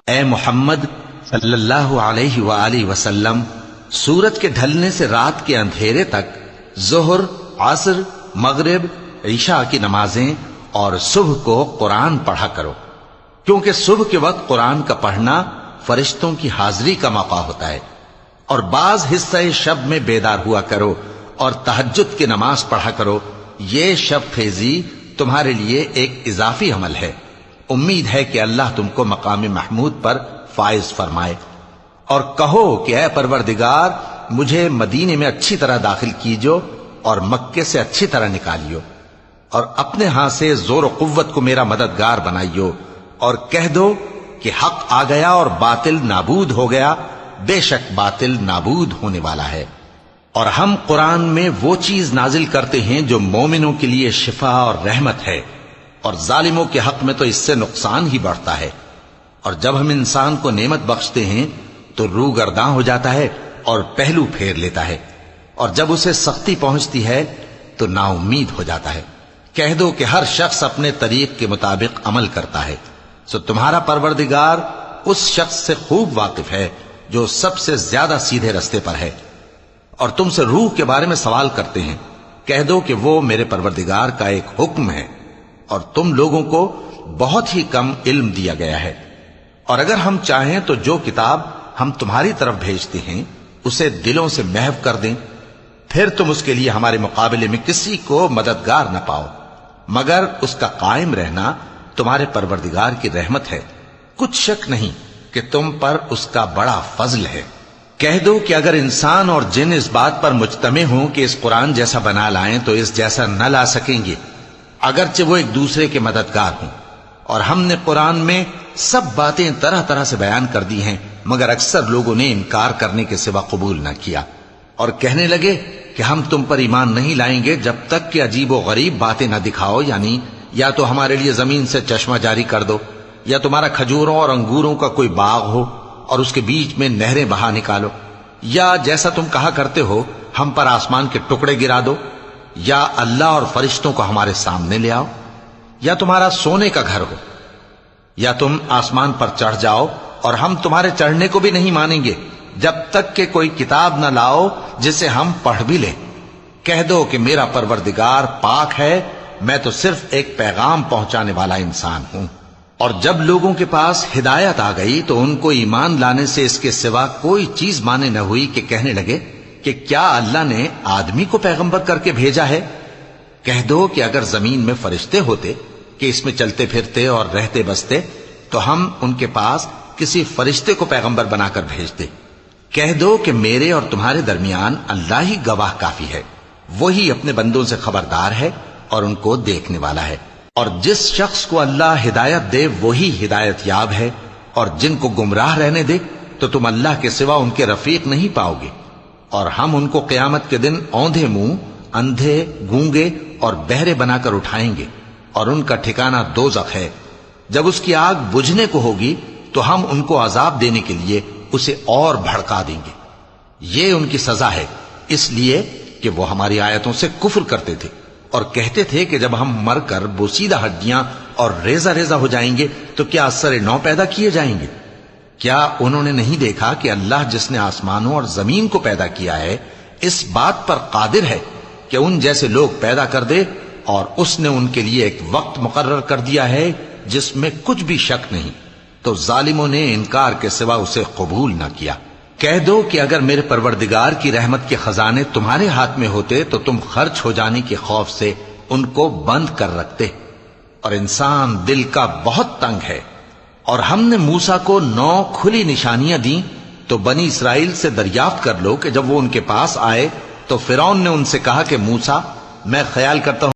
اے محمد صلی اللہ علیہ وآلہ وسلم، سورج کے ڈھلنے سے رات کے اندھیرے تک ظہر، عصر، مغرب، عشاء کی نمازیں اور صبح کو قرآن پڑھا کرو، کیونکہ صبح کے وقت قرآن کا پڑھنا فرشتوں کی حاضری کا موقع ہوتا ہے۔ اور بعض حصہ شب میں بیدار ہوا کرو اور تہجد کی نماز پڑھا کرو، یہ شب خیزی تمہارے لیے ایک اضافی عمل ہے۔ امید ہے کہ اللہ تم کو مقام محمود پر فائز فرمائے۔ اور کہو کہ اے پروردگار، مجھے مدینے میں اچھی طرح داخل کیجو اور مکے سے اچھی طرح نکالیو، اور اپنے ہاں سے زور و قوت کو میرا مددگار بنائیو، اور کہہ دو کہ حق آ گیا اور باطل نابود ہو گیا، بے شک باطل نابود ہونے والا ہے۔ اور ہم قرآن میں وہ چیز نازل کرتے ہیں جو مومنوں کے لیے شفا اور رحمت ہے، اور ظالموں کے حق میں تو اس سے نقصان ہی بڑھتا ہے۔ اور جب ہم انسان کو نعمت بخشتے ہیں تو روح گرداں ہو جاتا ہے اور پہلو پھیر لیتا ہے، اور جب اسے سختی پہنچتی ہے تو نا امید ہو جاتا ہے۔ کہہ دو کہ ہر شخص اپنے طریق کے مطابق عمل کرتا ہے، سو تمہارا پروردگار اس شخص سے خوب واقف ہے جو سب سے زیادہ سیدھے رستے پر ہے۔ اور تم سے روح کے بارے میں سوال کرتے ہیں، کہہ دو کہ وہ میرے پروردگار کا ایک حکم ہے، اور تم لوگوں کو بہت ہی کم علم دیا گیا ہے۔ اور اگر ہم چاہیں تو جو کتاب ہم تمہاری طرف بھیجتے ہیں اسے دلوں سے محو کر دیں، پھر تم اس کے لیے ہمارے مقابلے میں کسی کو مددگار نہ پاؤ، مگر اس کا قائم رہنا تمہارے پروردگار کی رحمت ہے، کچھ شک نہیں کہ تم پر اس کا بڑا فضل ہے۔ کہہ دو کہ اگر انسان اور جن اس بات پر مجتمع ہوں کہ اس قرآن جیسا بنا لائیں تو اس جیسا نہ لا سکیں گے، اگرچہ وہ ایک دوسرے کے مددگار ہوں۔ اور ہم نے قرآن میں سب باتیں طرح طرح سے بیان کر دی ہیں، مگر اکثر لوگوں نے انکار کرنے کے سوا قبول نہ کیا، اور کہنے لگے کہ ہم تم پر ایمان نہیں لائیں گے جب تک کہ عجیب و غریب باتیں نہ دکھاؤ، یعنی یا تو ہمارے لیے زمین سے چشمہ جاری کر دو، یا تمہارا کھجوروں اور انگوروں کا کوئی باغ ہو اور اس کے بیچ میں نہریں بہا نکالو، یا جیسا تم کہا کرتے ہو ہم پر آسمان کے ٹکڑے گرا دو، یا اللہ اور فرشتوں کو ہمارے سامنے لے آؤ، یا تمہارا سونے کا گھر ہو، یا تم آسمان پر چڑھ جاؤ اور ہم تمہارے چڑھنے کو بھی نہیں مانیں گے جب تک کہ کوئی کتاب نہ لاؤ جسے ہم پڑھ بھی لیں۔ کہہ دو کہ میرا پروردگار پاک ہے، میں تو صرف ایک پیغام پہنچانے والا انسان ہوں۔ اور جب لوگوں کے پاس ہدایت آ گئی تو ان کو ایمان لانے سے اس کے سوا کوئی چیز مانے نہ ہوئی کہ کہنے لگے کہ کیا اللہ نے آدمی کو پیغمبر کر کے بھیجا ہے؟ کہہ دو کہ اگر زمین میں فرشتے ہوتے کہ اس میں چلتے پھرتے اور رہتے بستے تو ہم ان کے پاس کسی فرشتے کو پیغمبر بنا کر بھیجتے۔ کہہ دو کہ میرے اور تمہارے درمیان اللہ ہی گواہ کافی ہے، وہی اپنے بندوں سے خبردار ہے اور ان کو دیکھنے والا ہے۔ اور جس شخص کو اللہ ہدایت دے وہی ہدایت یاب ہے، اور جن کو گمراہ رہنے دے تو تم اللہ کے سوا ان کے رفیق نہیں پاؤ گے۔ اور ہم ان کو قیامت کے دن اوندھے منہ، اندھے، گونگے اور بہرے بنا کر اٹھائیں گے، اور ان کا ٹھکانہ دوزخ ہے۔ جب اس کی آگ بجھنے کو ہوگی تو ہم ان کو عذاب دینے کے لیے اسے اور بھڑکا دیں گے۔ یہ ان کی سزا ہے، اس لیے کہ وہ ہماری آیتوں سے کفر کرتے تھے اور کہتے تھے کہ جب ہم مر کر بوسیدہ ہڈیاں اور ریزہ ریزہ ہو جائیں گے تو کیا اثر نو پیدا کیے جائیں گے؟ کیا انہوں نے نہیں دیکھا کہ اللہ جس نے آسمانوں اور زمین کو پیدا کیا ہے اس بات پر قادر ہے کہ ان جیسے لوگ پیدا کر دے، اور اس نے ان کے لیے ایک وقت مقرر کر دیا ہے جس میں کچھ بھی شک نہیں، تو ظالموں نے انکار کے سوا اسے قبول نہ کیا۔ کہہ دو کہ اگر میرے پروردگار کی رحمت کے خزانے تمہارے ہاتھ میں ہوتے تو تم خرچ ہو جانے کے خوف سے ان کو بند کر رکھتے، اور انسان دل کا بہت تنگ ہے۔ اور ہم نے موسیٰ کو 9 کھلی نشانیاں دیں تو بنی اسرائیل سے دریافت کر لو کہ جب وہ ان کے پاس آئے تو فرعون نے ان سے کہا کہ موسیٰ، میں خیال کرتا ہوں